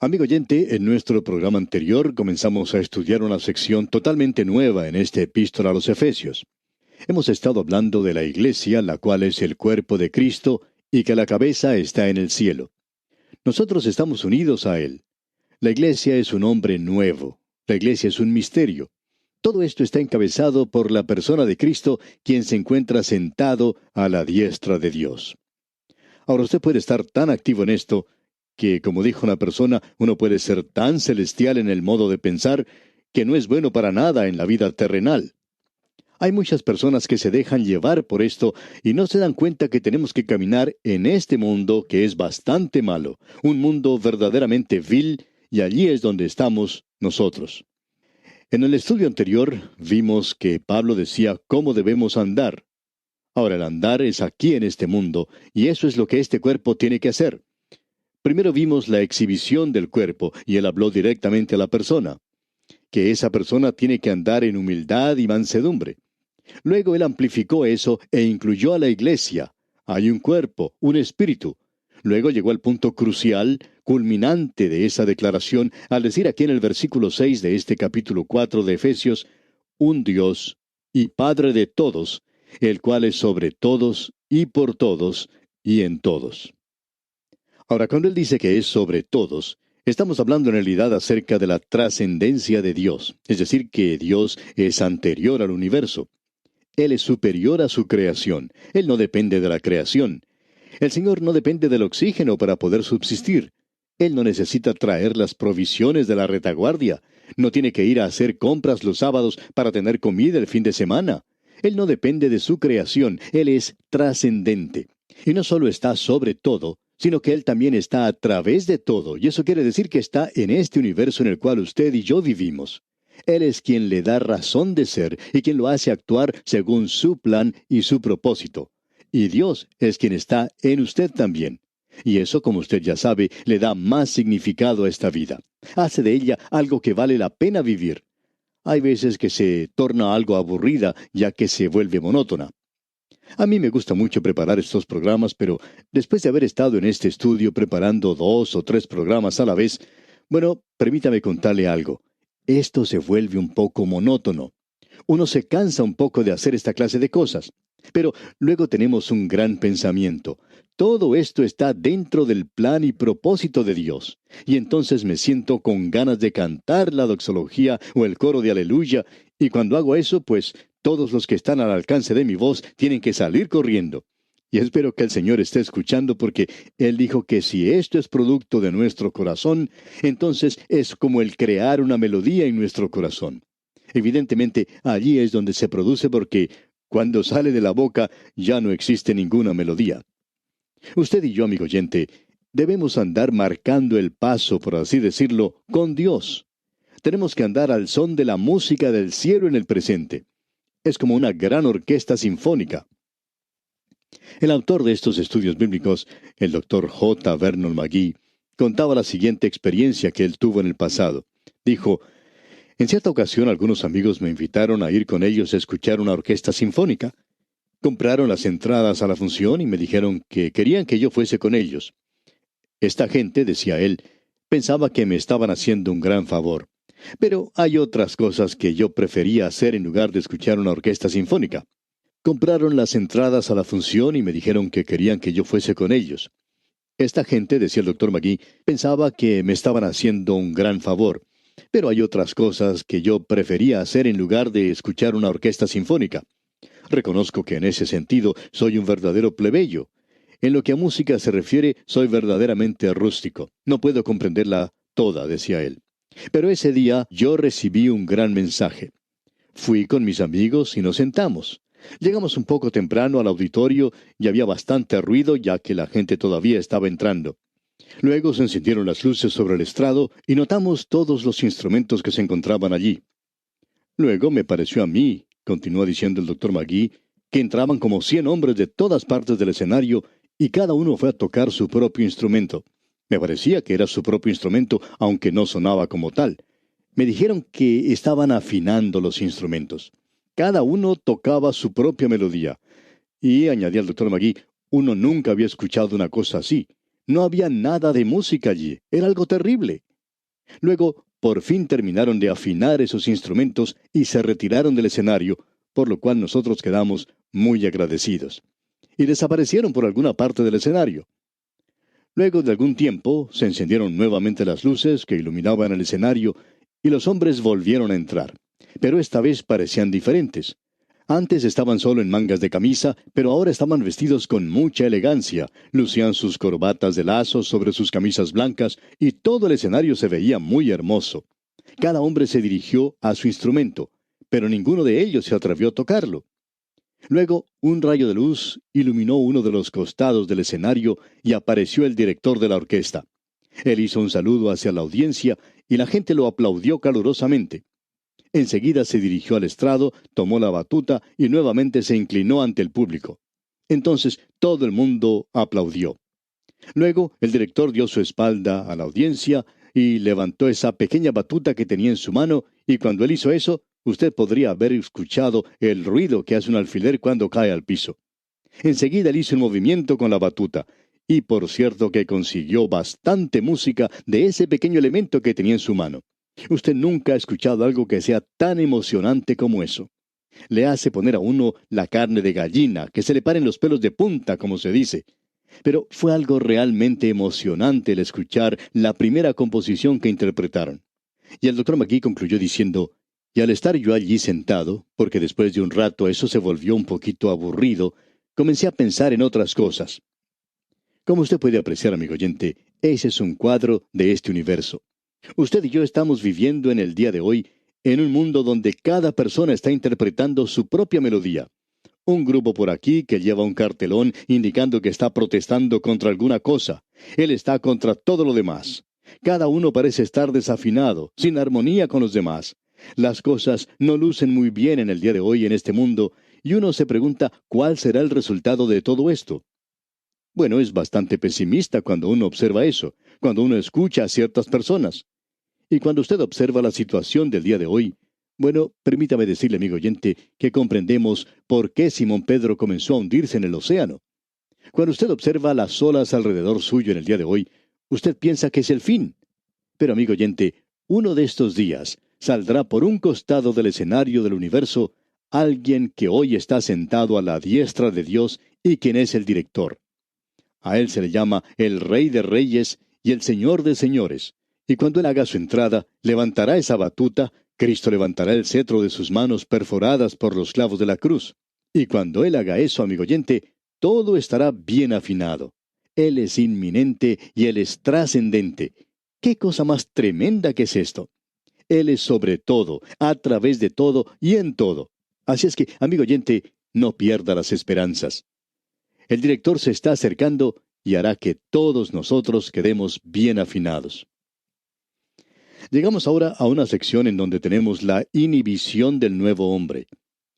Amigo oyente, en nuestro programa anterior comenzamos a estudiar una sección totalmente nueva en esta epístola a los Efesios. Hemos estado hablando de la iglesia, la cual es el cuerpo de Cristo y que la cabeza está en el cielo. Nosotros estamos unidos a Él. La iglesia es un hombre nuevo. La iglesia es un misterio. Todo esto está encabezado por la persona de Cristo, quien se encuentra sentado a la diestra de Dios. Ahora usted puede estar tan activo en esto que, como dijo una persona, uno puede ser tan celestial en el modo de pensar que no es bueno para nada en la vida terrenal. Hay muchas personas que se dejan llevar por esto y no se dan cuenta que tenemos que caminar en este mundo que es bastante malo, un mundo verdaderamente vil, y allí es donde estamos nosotros. En el estudio anterior vimos que Pablo decía cómo debemos andar. Ahora, el andar es aquí en este mundo, y eso es lo que este cuerpo tiene que hacer. Primero vimos la exhibición del cuerpo, y él habló directamente a la persona, que esa persona tiene que andar en humildad y mansedumbre. Luego él amplificó eso e incluyó a la iglesia. Hay un cuerpo, un espíritu. Luego llegó al punto crucial, culminante de esa declaración, al decir aquí en el versículo 6 de este capítulo 4 de Efesios, un Dios y Padre de todos, el cual es sobre todos y por todos y en todos. Ahora, cuando él dice que es sobre todos, estamos hablando en realidad acerca de la trascendencia de Dios, es decir, que Dios es anterior al universo. Él es superior a su creación. Él no depende de la creación. El Señor no depende del oxígeno para poder subsistir. Él no necesita traer las provisiones de la retaguardia. No tiene que ir a hacer compras los sábados para tener comida el fin de semana. Él no depende de su creación. Él es trascendente. Y no solo está sobre todo, sino que Él también está a través de todo. Y eso quiere decir que está en este universo en el cual usted y yo vivimos. Él es quien le da razón de ser y quien lo hace actuar según su plan y su propósito. Y Dios es quien está en usted también. Y eso, como usted ya sabe, le da más significado a esta vida. Hace de ella algo que vale la pena vivir. Hay veces que se torna algo aburrida, ya que se vuelve monótona. A mí me gusta mucho preparar estos programas, pero después de haber estado en este estudio preparando 2 o 3 programas a la vez, bueno, permítame contarle algo. Esto se vuelve un poco monótono. Uno se cansa un poco de hacer esta clase de cosas. Pero luego tenemos un gran pensamiento. Todo esto está dentro del plan y propósito de Dios. Y entonces me siento con ganas de cantar la doxología o el coro de aleluya, y cuando hago eso, pues todos los que están al alcance de mi voz tienen que salir corriendo. Y espero que el Señor esté escuchando porque Él dijo que si esto es producto de nuestro corazón, entonces es como el crear una melodía en nuestro corazón. Evidentemente, allí es donde se produce porque cuando sale de la boca ya no existe ninguna melodía. Usted y yo, amigo oyente, debemos andar marcando el paso, por así decirlo, con Dios. Tenemos que andar al son de la música del cielo en el presente. Es como una gran orquesta sinfónica. El autor de estos estudios bíblicos, el doctor J. Vernon McGee, contaba la siguiente experiencia que él tuvo en el pasado. Dijo, en cierta ocasión algunos amigos me invitaron a ir con ellos a escuchar una orquesta sinfónica. Compraron las entradas a la función y me dijeron que querían que yo fuese con ellos. Esta gente, decía él, pensaba que me estaban haciendo un gran favor. Pero hay otras cosas que yo prefería hacer en lugar de escuchar una orquesta sinfónica. Compraron las entradas a la función y me dijeron que querían que yo fuese con ellos. Esta gente, decía el doctor McGee, pensaba que me estaban haciendo un gran favor. Pero hay otras cosas que yo prefería hacer en lugar de escuchar una orquesta sinfónica. Reconozco que en ese sentido soy un verdadero plebeyo. En lo que a música se refiere, soy verdaderamente rústico. No puedo comprenderla toda, decía él. Pero ese día yo recibí un gran mensaje. Fui con mis amigos y nos sentamos. Llegamos un poco temprano al auditorio y había bastante ruido ya que la gente todavía estaba entrando. Luego se encendieron las luces sobre el estrado y notamos todos los instrumentos que se encontraban allí. Luego me pareció a mí, continuó diciendo el doctor McGee, que entraban como 100 hombres de todas partes del escenario y cada uno fue a tocar su propio instrumento. Me parecía que era su propio instrumento, aunque no sonaba como tal. Me dijeron que estaban afinando los instrumentos. Cada uno tocaba su propia melodía. Y, añadía el doctor McGee, uno nunca había escuchado una cosa así. No había nada de música allí. Era algo terrible. Luego, por fin terminaron de afinar esos instrumentos y se retiraron del escenario, por lo cual nosotros quedamos muy agradecidos. Y desaparecieron por alguna parte del escenario. Luego de algún tiempo, se encendieron nuevamente las luces que iluminaban el escenario y los hombres volvieron a entrar. Pero esta vez parecían diferentes. Antes estaban solo en mangas de camisa, pero ahora estaban vestidos con mucha elegancia, lucían sus corbatas de lazo sobre sus camisas blancas y todo el escenario se veía muy hermoso. Cada hombre se dirigió a su instrumento, pero ninguno de ellos se atrevió a tocarlo. Luego, un rayo de luz iluminó uno de los costados del escenario y apareció el director de la orquesta. Él hizo un saludo hacia la audiencia y la gente lo aplaudió calurosamente. Enseguida se dirigió al estrado, tomó la batuta y nuevamente se inclinó ante el público. Entonces todo el mundo aplaudió. Luego el director dio su espalda a la audiencia y levantó esa pequeña batuta que tenía en su mano, y cuando él hizo eso, usted podría haber escuchado el ruido que hace un alfiler cuando cae al piso. Enseguida él hizo un movimiento con la batuta, y por cierto que consiguió bastante música de ese pequeño elemento que tenía en su mano. Usted nunca ha escuchado algo que sea tan emocionante como eso. Le hace poner a uno la carne de gallina, que se le paren los pelos de punta, como se dice. Pero fue algo realmente emocionante el escuchar la primera composición que interpretaron. Y el doctor McGee concluyó diciendo, y al estar yo allí sentado, porque después de un rato eso se volvió un poquito aburrido, comencé a pensar en otras cosas. Como usted puede apreciar, amigo oyente, ese es un cuadro de este universo. Usted y yo estamos viviendo en el día de hoy en un mundo donde cada persona está interpretando su propia melodía. Un grupo por aquí que lleva un cartelón indicando que está protestando contra alguna cosa. Él está contra todo lo demás. Cada uno parece estar desafinado, sin armonía con los demás. Las cosas no lucen muy bien en el día de hoy en este mundo, y uno se pregunta cuál será el resultado de todo esto. Bueno, es bastante pesimista cuando uno observa eso, cuando uno escucha a ciertas personas. Y cuando usted observa la situación del día de hoy, bueno, permítame decirle, amigo oyente, que comprendemos por qué Simón Pedro comenzó a hundirse en el océano. Cuando usted observa las olas alrededor suyo en el día de hoy, usted piensa que es el fin. Pero, amigo oyente, uno de estos días saldrá por un costado del escenario del universo alguien que hoy está sentado a la diestra de Dios y quien es el director. A él se le llama el Rey de Reyes y el Señor de Señores. Y cuando él haga su entrada, levantará esa batuta, Cristo levantará el cetro de sus manos perforadas por los clavos de la cruz. Y cuando él haga eso, amigo oyente, todo estará bien afinado. Él es inminente y él es trascendente. ¿Qué cosa más tremenda que es esto? Él es sobre todo, a través de todo y en todo. Así es que, amigo oyente, no pierda las esperanzas. El director se está acercando y hará que todos nosotros quedemos bien afinados. Llegamos ahora a una sección en donde tenemos la inhibición del nuevo hombre.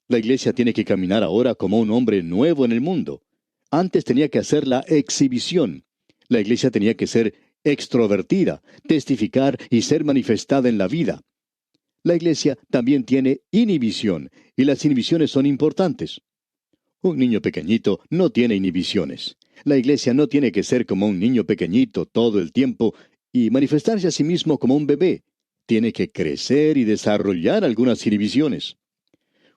La iglesia tiene que caminar ahora como un hombre nuevo en el mundo. Antes tenía que hacer la exhibición. La iglesia tenía que ser extrovertida, testificar y ser manifestada en la vida. La iglesia también tiene inhibición, y las inhibiciones son importantes. Un niño pequeñito no tiene inhibiciones. La iglesia no tiene que ser como un niño pequeñito todo el tiempo y manifestarse a sí mismo como un bebé. Tiene que crecer y desarrollar algunas inhibiciones.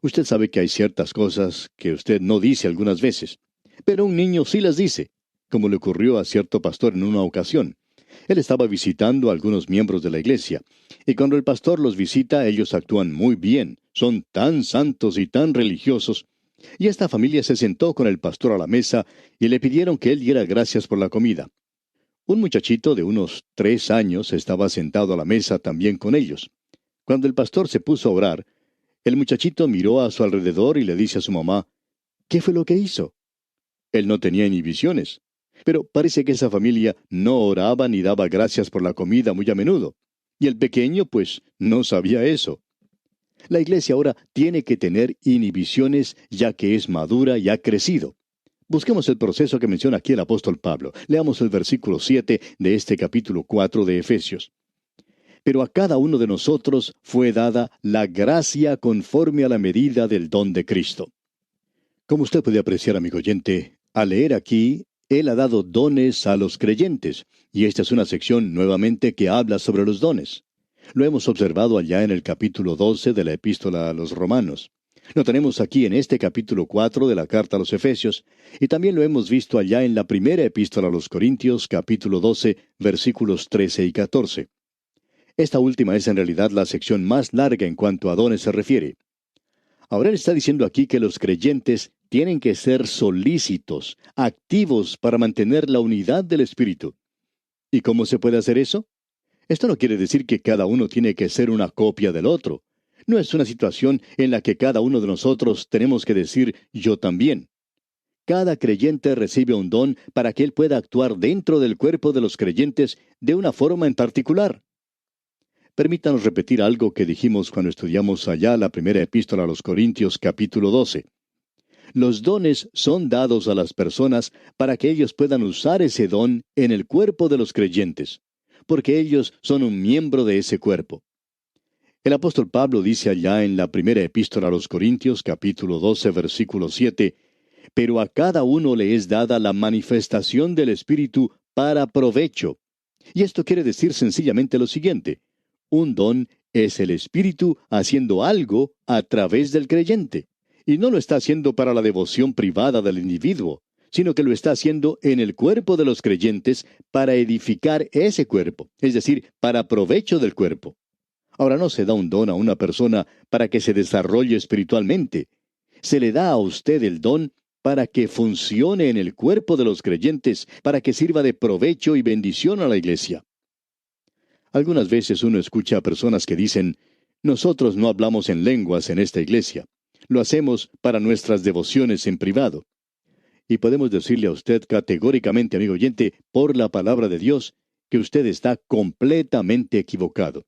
Usted sabe que hay ciertas cosas que usted no dice algunas veces, pero un niño sí las dice, como le ocurrió a cierto pastor en una ocasión. Él estaba visitando a algunos miembros de la iglesia, y cuando el pastor los visita, ellos actúan muy bien, son tan santos y tan religiosos. Y esta familia se sentó con el pastor a la mesa y le pidieron que él diera gracias por la comida. Un muchachito de unos 3 años estaba sentado a la mesa también con ellos. Cuando el pastor se puso a orar, el muchachito miró a su alrededor y le dice a su mamá, ¿qué fue lo que hizo? Él no tenía inhibiciones, pero parece que esa familia no oraba ni daba gracias por la comida muy a menudo. Y el pequeño, pues, no sabía eso. La iglesia ahora tiene que tener inhibiciones ya que es madura y ha crecido. Busquemos el proceso que menciona aquí el apóstol Pablo. Leamos el versículo 7 de este capítulo 4 de Efesios. Pero a cada uno de nosotros fue dada la gracia conforme a la medida del don de Cristo. Como usted puede apreciar, amigo oyente, al leer aquí, Él ha dado dones a los creyentes, y esta es una sección nuevamente que habla sobre los dones. Lo hemos observado allá en el capítulo 12 de la Epístola a los Romanos. Lo tenemos aquí en este capítulo 4 de la Carta a los Efesios, y también lo hemos visto allá en la primera Epístola a los Corintios, capítulo 12, versículos 13 y 14. Esta última es en realidad la sección más larga en cuanto a dones se refiere. Ahora él está diciendo aquí que los creyentes tienen que ser solícitos, activos para mantener la unidad del Espíritu. ¿Y cómo se puede hacer eso? Esto no quiere decir que cada uno tiene que ser una copia del otro. No es una situación en la que cada uno de nosotros tenemos que decir yo también. Cada creyente recibe un don para que él pueda actuar dentro del cuerpo de los creyentes de una forma en particular. Permítanos repetir algo que dijimos cuando estudiamos allá la primera epístola a los Corintios capítulo 12. Los dones son dados a las personas para que ellos puedan usar ese don en el cuerpo de los creyentes, porque ellos son un miembro de ese cuerpo. El apóstol Pablo dice allá en la primera epístola a los Corintios capítulo 12 versículo 7, pero a cada uno le es dada la manifestación del Espíritu para provecho. Y esto quiere decir sencillamente lo siguiente: un don es el Espíritu haciendo algo a través del creyente. Y no lo está haciendo para la devoción privada del individuo, sino que lo está haciendo en el cuerpo de los creyentes para edificar ese cuerpo, es decir, para provecho del cuerpo. Ahora no se da un don a una persona para que se desarrolle espiritualmente. Se le da a usted el don para que funcione en el cuerpo de los creyentes, para que sirva de provecho y bendición a la iglesia. Algunas veces uno escucha a personas que dicen, nosotros no hablamos en lenguas en esta iglesia. Lo hacemos para nuestras devociones en privado. Y podemos decirle a usted categóricamente, amigo oyente, por la palabra de Dios, que usted está completamente equivocado.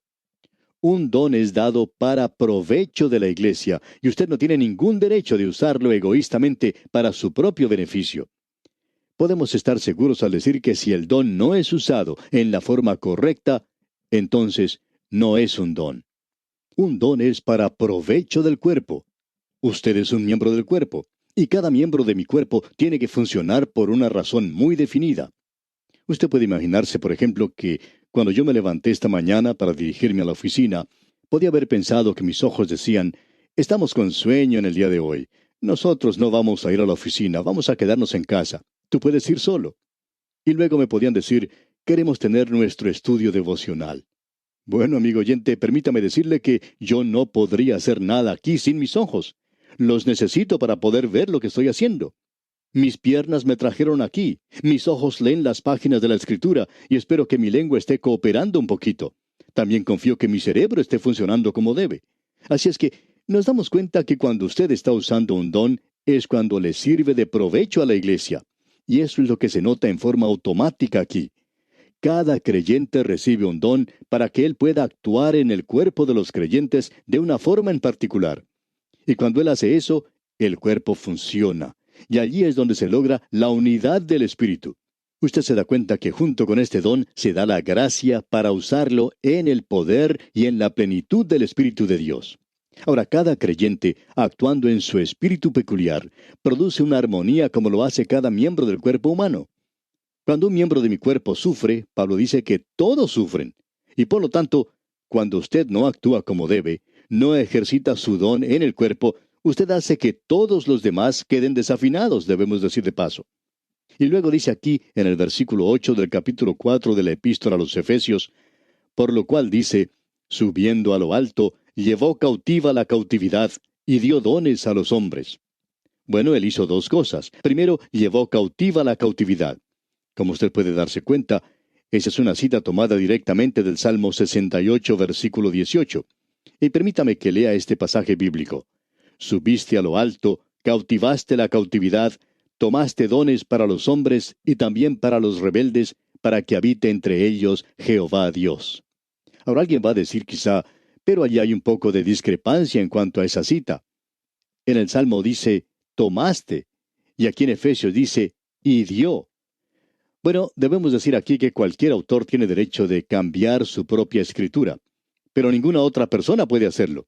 Un don es dado para provecho de la iglesia, y usted no tiene ningún derecho de usarlo egoístamente para su propio beneficio. Podemos estar seguros al decir que si el don no es usado en la forma correcta, entonces no es un don. Un don es para provecho del cuerpo. Usted es un miembro del cuerpo, y cada miembro de mi cuerpo tiene que funcionar por una razón muy definida. Usted puede imaginarse, por ejemplo, que cuando yo me levanté esta mañana para dirigirme a la oficina, podía haber pensado que mis ojos decían, estamos con sueño en el día de hoy. Nosotros no vamos a ir a la oficina, vamos a quedarnos en casa. Tú puedes ir solo. Y luego me podían decir, queremos tener nuestro estudio devocional. Bueno, amigo oyente, permítame decirle que yo no podría hacer nada aquí sin mis ojos. Los necesito para poder ver lo que estoy haciendo. Mis piernas me trajeron aquí, mis ojos leen las páginas de la Escritura y espero que mi lengua esté cooperando un poquito. También confío que mi cerebro esté funcionando como debe. Así es que nos damos cuenta que cuando usted está usando un don es cuando le sirve de provecho a la iglesia. Y eso es lo que se nota en forma automática aquí. Cada creyente recibe un don para que él pueda actuar en el cuerpo de los creyentes de una forma en particular. Y cuando él hace eso, el cuerpo funciona. Y allí es donde se logra la unidad del Espíritu. Usted se da cuenta que junto con este don se da la gracia para usarlo en el poder y en la plenitud del Espíritu de Dios. Ahora, cada creyente, actuando en su espíritu peculiar, produce una armonía como lo hace cada miembro del cuerpo humano. Cuando un miembro de mi cuerpo sufre, Pablo dice que todos sufren. Y por lo tanto, cuando usted no actúa como debe, no ejercita su don en el cuerpo, usted hace que todos los demás queden desafinados, debemos decir de paso. Y luego dice aquí, en el versículo 8 del capítulo 4 de la Epístola a los Efesios, por lo cual dice, subiendo a lo alto, llevó cautiva la cautividad y dio dones a los hombres. Bueno, él hizo dos cosas. Primero, llevó cautiva la cautividad. Como usted puede darse cuenta, esa es una cita tomada directamente del Salmo 68, versículo 18. Y permítame que lea este pasaje bíblico. Subiste a lo alto, cautivaste la cautividad, tomaste dones para los hombres y también para los rebeldes, para que habite entre ellos Jehová Dios. Ahora alguien va a decir quizá, pero allí hay un poco de discrepancia en cuanto a esa cita. En el Salmo dice, tomaste, y aquí en Efesios dice, y dio. Bueno, debemos decir aquí que cualquier autor tiene derecho de cambiar su propia escritura, pero ninguna otra persona puede hacerlo.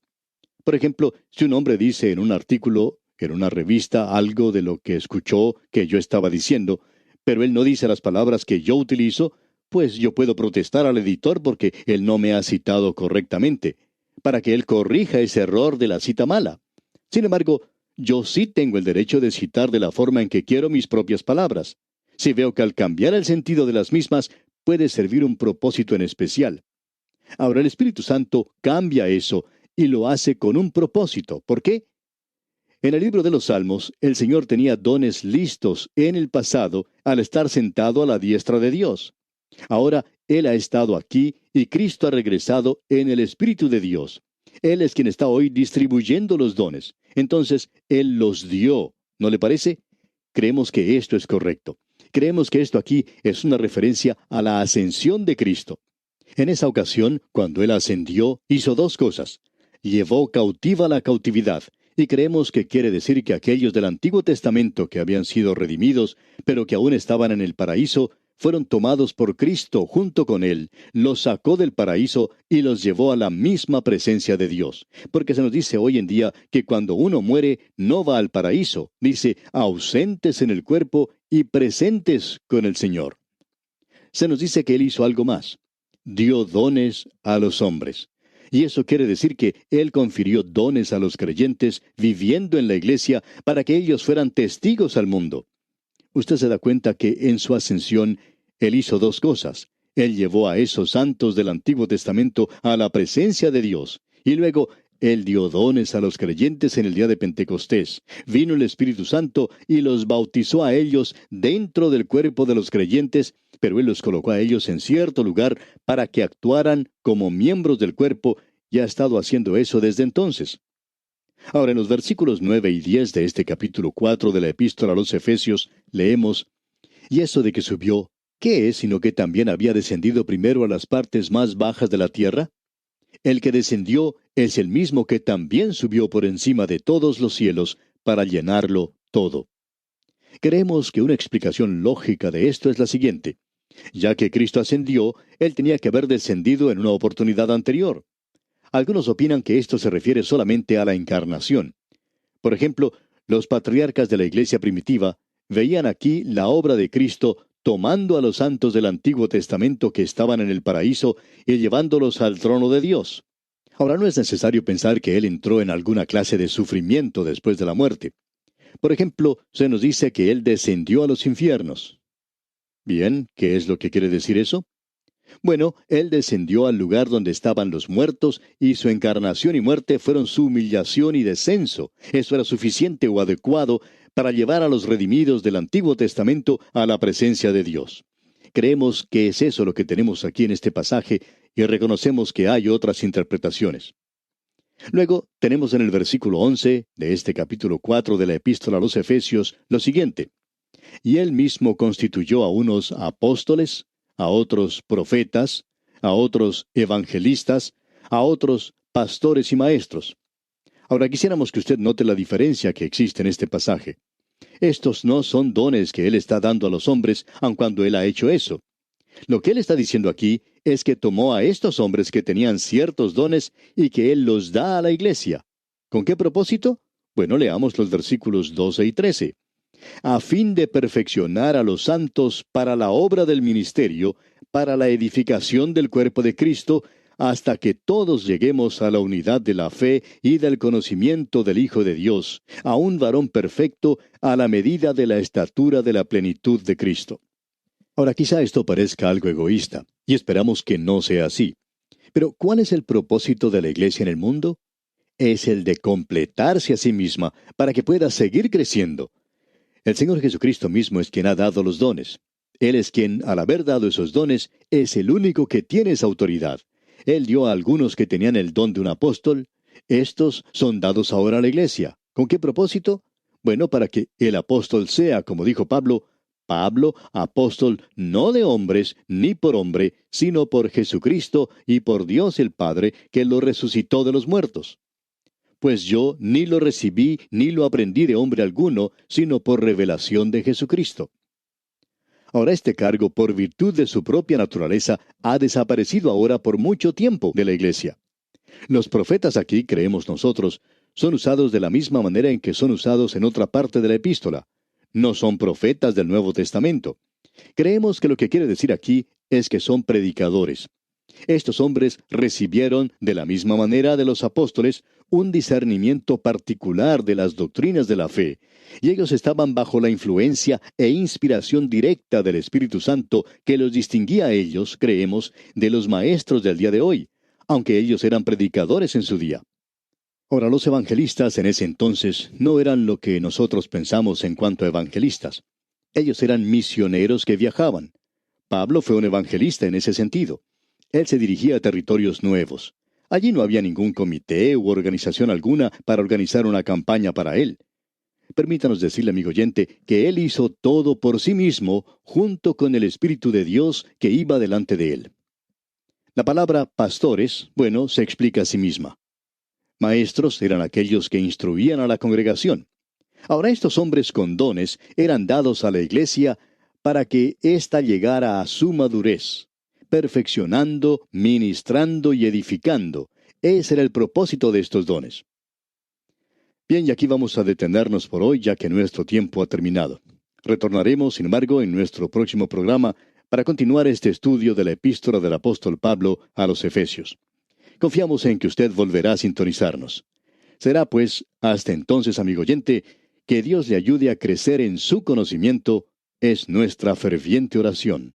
Por ejemplo, si un hombre dice en un artículo, en una revista, algo de lo que escuchó que yo estaba diciendo, pero él no dice las palabras que yo utilizo, pues yo puedo protestar al editor porque él no me ha citado correctamente, para que él corrija ese error de la cita mala. Sin embargo, yo sí tengo el derecho de citar de la forma en que quiero mis propias palabras. Si veo que al cambiar el sentido de las mismas puede servir un propósito en especial. Ahora el Espíritu Santo cambia eso y lo hace con un propósito. ¿Por qué? En el libro de los Salmos, el Señor tenía dones listos en el pasado al estar sentado a la diestra de Dios. Ahora Él ha estado aquí y Cristo ha regresado en el Espíritu de Dios. Él es quien está hoy distribuyendo los dones. Entonces, Él los dio. ¿No le parece? Creemos que esto es correcto. Creemos que esto aquí es una referencia a la ascensión de Cristo. En esa ocasión, cuando Él ascendió, hizo dos cosas. Llevó cautiva la cautividad, y creemos que quiere decir que aquellos del Antiguo Testamento que habían sido redimidos, pero que aún estaban en el paraíso, fueron tomados por Cristo junto con Él, los sacó del paraíso y los llevó a la misma presencia de Dios. Porque se nos dice hoy en día que cuando uno muere no va al paraíso, dice ausentes en el cuerpo y presentes con el Señor. Se nos dice que Él hizo algo más. Dio dones a los hombres. Y eso quiere decir que Él confirió dones a los creyentes viviendo en la iglesia para que ellos fueran testigos al mundo. Usted se da cuenta que en su ascensión Él hizo dos cosas. Él llevó a esos santos del Antiguo Testamento a la presencia de Dios. Y luego Él dio dones a los creyentes en el día de Pentecostés. Vino el Espíritu Santo y los bautizó a ellos dentro del cuerpo de los creyentes, pero Él los colocó a ellos en cierto lugar para que actuaran como miembros del cuerpo, y ha estado haciendo eso desde entonces. Ahora, en los versículos 9 y 10 de este capítulo 4 de la Epístola a los Efesios, leemos, «Y eso de que subió, ¿qué es sino que también había descendido primero a las partes más bajas de la tierra? El que descendió es el mismo que también subió por encima de todos los cielos para llenarlo todo». Creemos que una explicación lógica de esto es la siguiente. Ya que Cristo ascendió, Él tenía que haber descendido en una oportunidad anterior. Algunos opinan que esto se refiere solamente a la encarnación. Por ejemplo, los patriarcas de la iglesia primitiva veían aquí la obra de Cristo tomando a los santos del Antiguo Testamento que estaban en el paraíso y llevándolos al trono de Dios. Ahora, no es necesario pensar que Él entró en alguna clase de sufrimiento después de la muerte. Por ejemplo, se nos dice que Él descendió a los infiernos. Bien, ¿qué es lo que quiere decir eso? Bueno, Él descendió al lugar donde estaban los muertos y su encarnación y muerte fueron su humillación y descenso. Eso era suficiente o adecuado para llevar a los redimidos del Antiguo Testamento a la presencia de Dios. Creemos que es eso lo que tenemos aquí en este pasaje y reconocemos que hay otras interpretaciones. Luego tenemos en el versículo 11 de este capítulo 4 de la Epístola a los Efesios lo siguiente. Y Él mismo constituyó a unos apóstoles, a otros profetas, a otros evangelistas, a otros pastores y maestros. Ahora quisiéramos que usted note la diferencia que existe en este pasaje. Estos no son dones que Él está dando a los hombres, aun cuando Él ha hecho eso. Lo que Él está diciendo aquí es que tomó a estos hombres que tenían ciertos dones y que Él los da a la iglesia. ¿Con qué propósito? Bueno, leamos los versículos 12 y 13. A fin de perfeccionar a los santos para la obra del ministerio, para la edificación del cuerpo de Cristo, hasta que todos lleguemos a la unidad de la fe y del conocimiento del Hijo de Dios, a un varón perfecto, a la medida de la estatura de la plenitud de Cristo. Ahora, quizá esto parezca algo egoísta, y esperamos que no sea así. Pero, ¿cuál es el propósito de la iglesia en el mundo? Es el de completarse a sí misma para que pueda seguir creciendo. El Señor Jesucristo mismo es quien ha dado los dones. Él es quien, al haber dado esos dones, es el único que tiene esa autoridad. Él dio a algunos que tenían el don de un apóstol. Estos son dados ahora a la iglesia. ¿Con qué propósito? Bueno, para que el apóstol sea, como dijo Pablo, apóstol no de hombres ni por hombre, sino por Jesucristo y por Dios el Padre, que lo resucitó de los muertos. Pues yo ni lo recibí ni lo aprendí de hombre alguno, sino por revelación de Jesucristo. Ahora este cargo, por virtud de su propia naturaleza, ha desaparecido ahora por mucho tiempo de la iglesia. Los profetas aquí, creemos nosotros, son usados de la misma manera en que son usados en otra parte de la epístola. No son profetas del Nuevo Testamento. Creemos que lo que quiere decir aquí es que son predicadores. Estos hombres recibieron, de la misma manera de los apóstoles, un discernimiento particular de las doctrinas de la fe, y ellos estaban bajo la influencia e inspiración directa del Espíritu Santo que los distinguía a ellos, creemos, de los maestros del día de hoy, aunque ellos eran predicadores en su día. Ahora, los evangelistas en ese entonces no eran lo que nosotros pensamos en cuanto a evangelistas. Ellos eran misioneros que viajaban. Pablo fue un evangelista en ese sentido. Él se dirigía a territorios nuevos. Allí no había ningún comité u organización alguna para organizar una campaña para él. Permítanos decirle, amigo oyente, que él hizo todo por sí mismo, junto con el Espíritu de Dios que iba delante de él. La palabra pastores, bueno, se explica a sí misma. Maestros eran aquellos que instruían a la congregación. Ahora estos hombres con dones eran dados a la iglesia para que ésta llegara a su madurez, perfeccionando, ministrando y edificando. Ese era el propósito de estos dones. Bien, y aquí vamos a detenernos por hoy, ya que nuestro tiempo ha terminado. Retornaremos, sin embargo, en nuestro próximo programa para continuar este estudio de la epístola del apóstol Pablo a los Efesios. Confiamos en que usted volverá a sintonizarnos. Será, pues, hasta entonces, amigo oyente, que Dios le ayude a crecer en su conocimiento, es nuestra ferviente oración.